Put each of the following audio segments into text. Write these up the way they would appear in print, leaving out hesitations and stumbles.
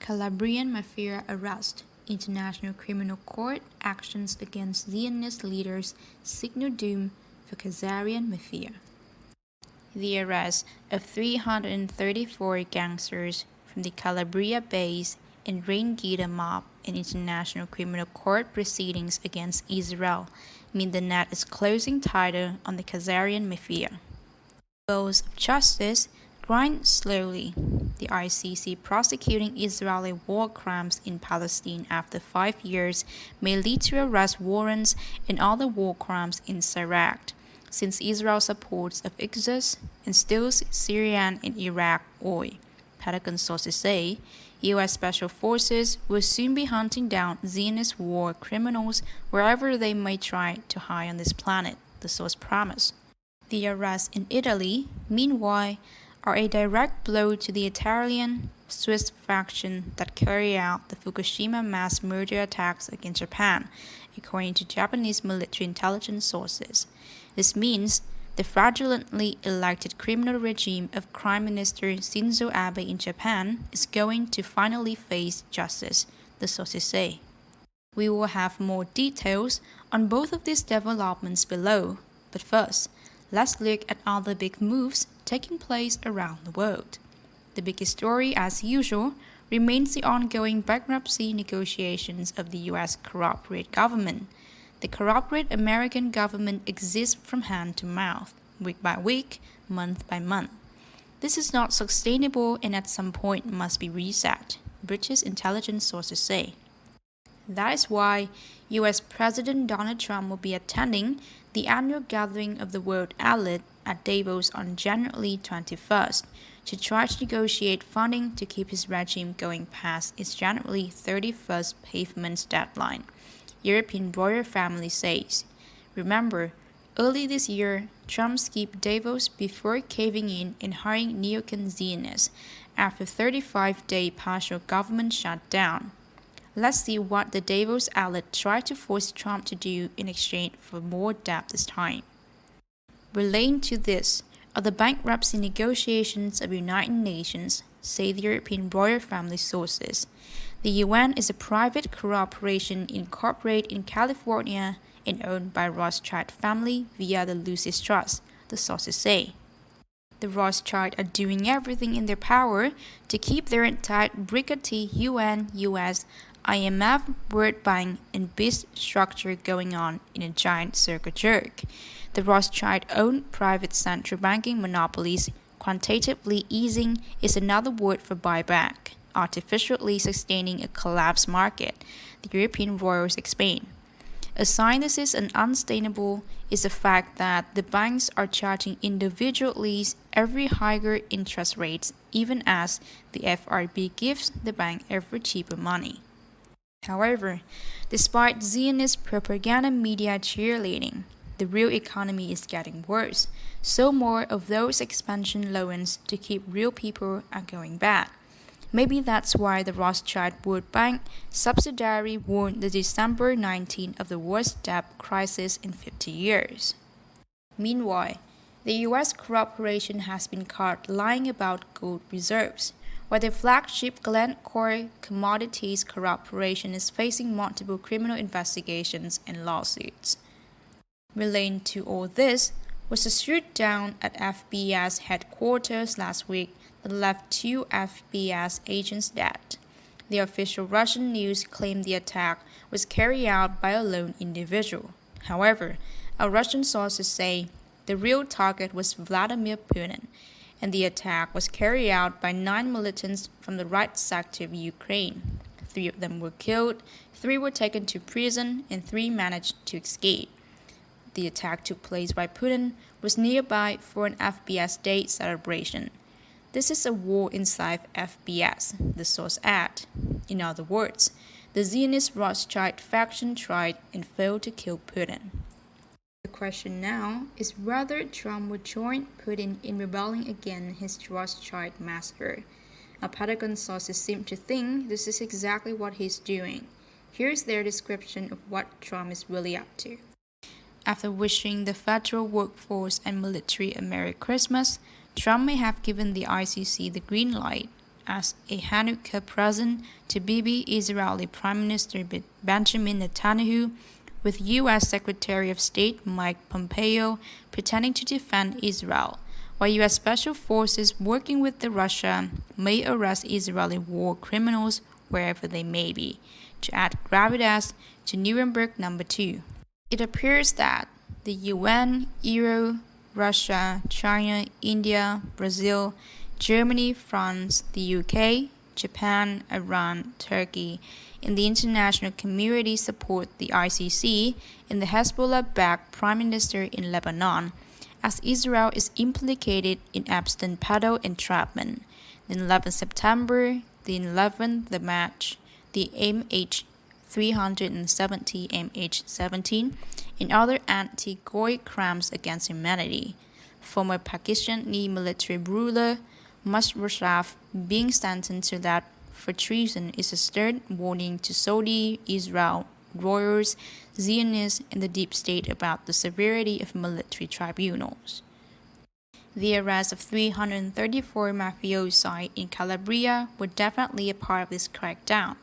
KHAZARIAN Mafia arrest. International Criminal Court actions against Zionist leaders signal doom for KHAZARIAN Mafia. The arrest of 334 gangsters from the Calabria base and Rangida mob in International Criminal Court proceedings against Israel mean the net is closing tighter on the KHAZARIAN Mafia. Wheels of justice grind slowly. The ICC prosecuting Israeli war crimes in Palestine after 5 years may lead to arrest warrants and other war crimes in Iraq, since Israel supports of ISIS and steals Syrian and Iraq oil. Pentagon sources say U.S. Special Forces will soon be hunting down Zionist war criminals wherever they may try to hide on this planet, the source promised. The arrests in Italy, meanwhile, are a direct blow to the Italian-Swiss faction that carried out the Fukushima mass murder attacks against Japan, according to Japanese military intelligence sources. This means the fraudulently elected criminal regime of Prime Minister Shinzo Abe in Japan is going to finally face justice, the sources say. We will have more details on both of these developments below, but first, let's look at other big moves taking place around the world. The biggest story, as usual, remains the ongoing bankruptcy negotiations of the U.S. corporate government. The corporate American government exists from hand to mouth, week by week, month by month. This is not sustainable and at some point must be reset, British intelligence sources say. That is why U.S. President Donald Trump will be attending the annual gathering of the World Elite at Davos on January 21st to try to negotiate funding to keep his regime going past its January 31st pavement deadline, European royal family says. Remember, early this year, Trump skipped Davos before caving in and hiring neocon Zionists after a 35-day partial government shutdown. Let's see what the Davos elite tried to force Trump to do in exchange for more debt this time. Relating to this are the bankruptcy negotiations of United Nations, say the European royal family sources. The UN is a private corporation incorporated in California and owned by Rothschild family via the Lucis Trust, the sources say. The Rothschild are doing everything in their power to keep their entire brigade UN, US, IMF, World Bank, and BIS structure going on in a giant circle jerk. The Rothschild-owned private central banking monopolies, quantitatively easing is another word for buyback, artificially sustaining a collapsed market, the European royals explain. A sign this is unsustainable is the fact that the banks are charging individuals every higher interest rates, even as the FRB gives the bank ever cheaper money. However, despite Zionist propaganda media cheerleading, the real economy is getting worse, so more of those expansion loans to keep real people are going bad. Maybe that's why the Rothschild World Bank subsidiary warned the December 19 of the worst debt crisis in 50 years. Meanwhile, the U.S. corporation has been caught lying about gold reserves, while the flagship Glencore Commodities Corporation is facing multiple criminal investigations and lawsuits. Relating to all this was a shoot down at FBI's headquarters last week that left 2 FBI agents dead. The official Russian news claimed the attack was carried out by a lone individual. However, our Russian sources say the real target was Vladimir Putin, and the attack was carried out by 9 militants from the right sector of Ukraine. 3 of them were killed, 3 were taken to prison, and 3 managed to escape. The attack took place while Putin was nearby for an FBI state celebration. This is a war inside FBS, the source adds. In other words, the Zionist Rothschild faction tried and failed to kill Putin. The question now is whether Trump would join Putin in rebelling against his Rothschild massacre. Our Pentagon sources seem to think this is exactly what he's doing. Here's their description of what Trump is really up to. After wishing the federal workforce and military a Merry Christmas, Trump may have given the ICC the green light as a Hanukkah present to Bibi Israeli Prime Minister Benjamin Netanyahu, with U.S. Secretary of State Mike Pompeo pretending to defend Israel, while U.S. Special Forces working with Russia may arrest Israeli war criminals wherever they may be, to add gravitas to Nuremberg No. 2. It appears that the UN, EU, Russia, China, India, Brazil, Germany, France, the UK, Japan, Iran, Turkey, and the international community support the ICC and the Hezbollah-backed Prime Minister in Lebanon, as Israel is implicated in Epstein pedo entrapment. The 11th September, the 11th, the match, the MH370, MH17, and other anti-Goy crimes against humanity. Former Pakistani military ruler Musharraf being sentenced to death for treason is a stern warning to Saudi, Israel, royals, Zionists, and the deep state about the severity of military tribunals. The arrest of 334 mafiosi in Calabria were definitely a part of this crackdown.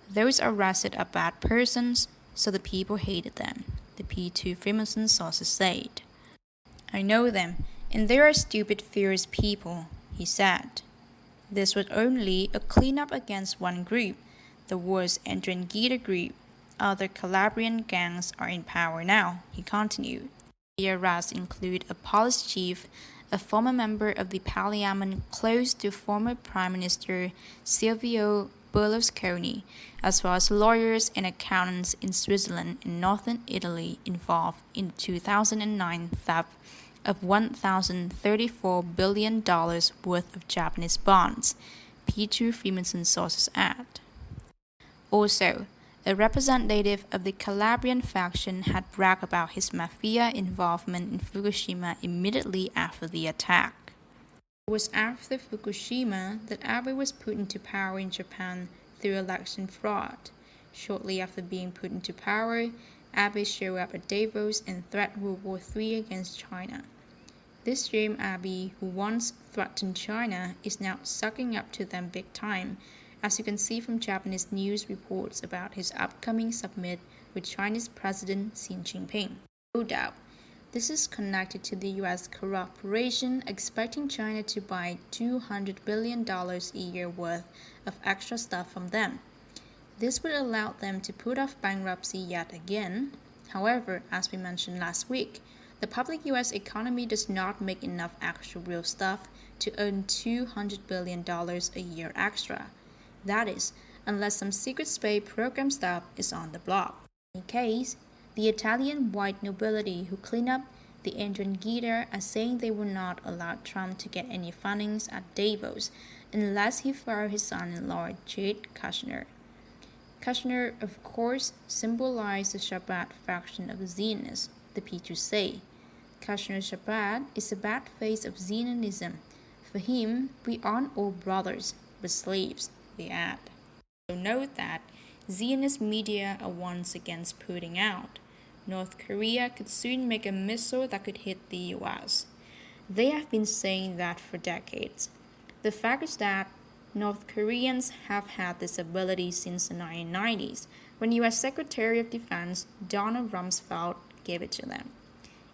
Those arrested are bad persons, so the people hated them, the P2 Freemason sources said. I know them, and they are stupid, fierce people, he said. This was only a cleanup against one group, the worst Ndrangheta group. Other Calabrian gangs are in power now, he continued. The arrests include a police chief, a former member of the parliament close to former Prime Minister Silvio Berlusconi, as well as lawyers and accountants in Switzerland and northern Italy involved in the 2009 theft of $1,034 billion worth of Japanese bonds, P2 Freemason sources add. Also, a representative of the Calabrian faction had bragged about his mafia involvement in Fukushima immediately after the attack. It was after Fukushima that Abe was put into power in Japan through election fraud. Shortly after being put into power, Abe showed up at Davos and threatened World War III against China. This same Abe, who once threatened China, is now sucking up to them big time, as you can see from Japanese news reports about his upcoming summit with Chinese President Xi Jinping. No doubt, this is connected to the U.S. corporation expecting China to buy $200 billion a year worth of extra stuff from them. This would allow them to put off bankruptcy yet again. However, as we mentioned last week, the public U.S. economy does not make enough actual real stuff to earn $200 billion a year extra. That is, unless some secret spy program stuff is on the block. In any case, the Italian white nobility who clean up the Ndrangheta are saying they will not allow Trump to get any fundings at Davos unless he fires his son-in-law Jared Kushner. Kushner, of course, symbolized the Shabbat faction of the Zionists, the P2 say. Kushner's Shabbat is the bad face of Zionism. For him, we aren't all brothers, but slaves, they add. So note that Zionist media are once again putting out North Korea could soon make a missile that could hit the US. They have been saying that for decades. The fact is that North Koreans have had this ability since the 1990s, when US Secretary of Defense Donald Rumsfeld gave it to them.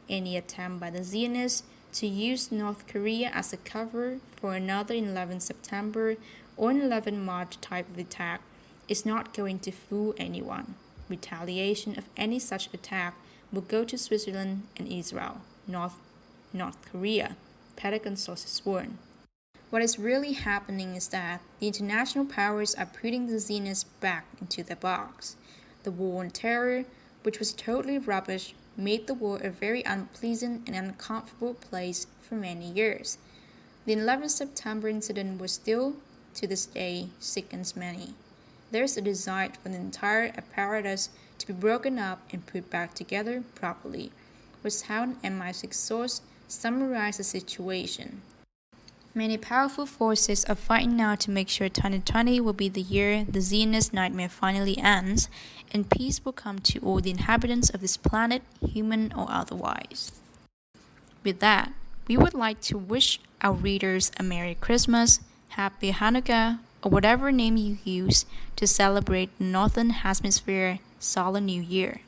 Any attempt by the Zionists to use North Korea as a cover for another 11 September or an 11 March type of attack is not going to fool anyone. Retaliation of any such attack will go to Switzerland and Israel, North Korea, Pentagon sources warn. What is really happening is that the international powers are putting the Zionists back into the box. The war on terror, which was totally rubbish, made the world a very unpleasant and uncomfortable place for many years. The 11 September incident was still, to this day, sickens many. There is a desire for the entire apparatus to be broken up and put back together properly, was how an MI6 source summarized the situation. Many powerful forces are fighting now to make sure 2020 will be the year the Zionist nightmare finally ends, and peace will come to all the inhabitants of this planet, human or otherwise. With that, we would like to wish our readers a Merry Christmas, Happy Hanukkah, or whatever name you use to celebrate the Northern Hemisphere Solar New Year.